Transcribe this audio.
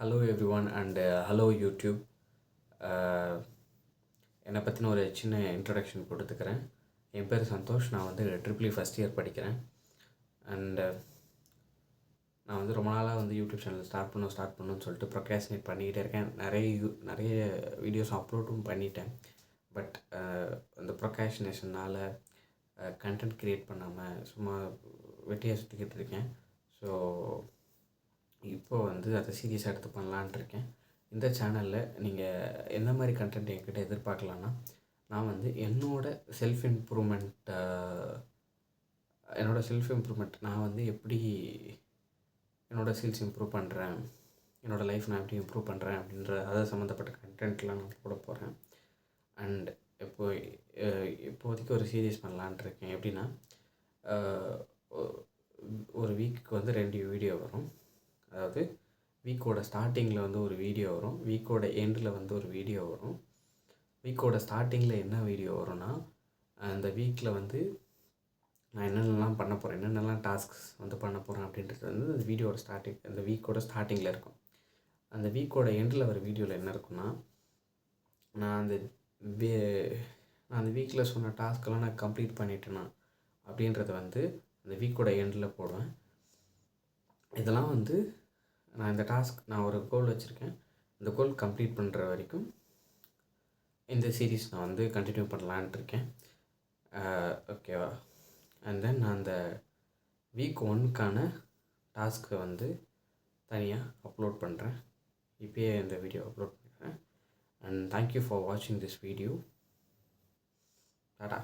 Hello every one and hello YouTube. என்னை பற்றின ஒரு சின்ன இன்ட்ரடக்ஷன் கொடுத்துக்கிறேன். என் பேர் சந்தோஷ். நான் வந்து ட்ரிபிள் ஃபஸ்ட் இயர் படிக்கிறேன். அண்டு நான் வந்து ரொம்ப நாளாக வந்து யூடியூப் சேனல் ஸ்டார்ட் பண்ணணும்னு சொல்லிட்டு ப்ரொக்ராஸ்டினேட் பண்ணிக்கிட்டே இருக்கேன். நிறைய வீடியோஸ் அப்லோடும் பண்ணிட்டேன். பட் அந்த ப்ரொக்ராஸ்டினேஷனால் கண்டென்ட் க்ரியேட் பண்ணாமல் சும்மா வெட்டியாக சுற்றிக்கிட்டு இருக்கேன். ஸோ இப்போது வந்து அதை சீரியஸாக எடுத்து பண்ணலான்ட்டு இருக்கேன். இந்த சேனலில் நீங்கள் என்ன மாதிரி கண்டென்ட் என்கிட்ட எதிர்பார்க்கலான்னா, நான் வந்து என்னோடய செல்ஃப் இம்ப்ரூவ்மெண்ட் நான் வந்து எப்படி என்னோடய ஸ்கில்ஸ் இம்ப்ரூவ் பண்ணுறேன், என்னோடய லைஃப் நான் எப்படி இம்ப்ரூவ் பண்ணுறேன் அப்படின்ற அதை சம்மந்தப்பட்ட கண்டென்ட்லாம் நான் போட போகிறேன். அண்ட் இப்போதைக்கு ஒரு சீரியஸ் பண்ணலான்ட்டு இருக்கேன். எப்படின்னா, ஒரு வீக்குக்கு வந்து 2 வீடியோ வரும். அதாவது வீக்கோட ஸ்டார்டிங்கில் வந்து ஒரு வீடியோ வரும், வீக்கோட எண்டில் வந்து ஒரு வீடியோ வரும். வீக்கோட ஸ்டார்டிங்கில் என்ன வீடியோ வரும்னா, அந்த வீக்கில் வந்து நான் என்னென்னலாம் பண்ண போகிறேன், என்னென்னலாம் டாஸ்க்ஸ் வந்து பண்ண போகிறேன் அப்படின்றது வந்து அந்த வீடியோட அந்த வீக்கோட ஸ்டார்டிங்கில் இருக்கும். அந்த வீக்கோட எண்டில் வர வீடியோவில் என்ன இருக்குன்னா, நான் அந்த வீக்கில் சொன்ன டாஸ்க்கெல்லாம் நான் கம்ப்ளீட் பண்ணிட்டேனா அப்படின்றத வந்து அந்த வீக்கோட எண்டில் போடுவேன். இதெல்லாம் வந்து நான் ஒரு கோல் வச்சுருக்கேன். இந்த கோல் கம்ப்ளீட் பண்ணுற வரைக்கும் இந்த சீரீஸ் நான் வந்து கண்டினியூ பண்ணலான்ட்டு இருக்கேன். ஓகேவா? அண்ட் தென் நான் அந்த வீக் 1க்கான டாஸ்க்கை வந்து தனியாக அப்லோட் பண்ணுறேன். இப்போயே இந்த வீடியோ அப்லோட் பண்ணுறேன். அண்ட் தேங்க்யூ ஃபார் வாட்சிங் திஸ் வீடியோ. டாடா.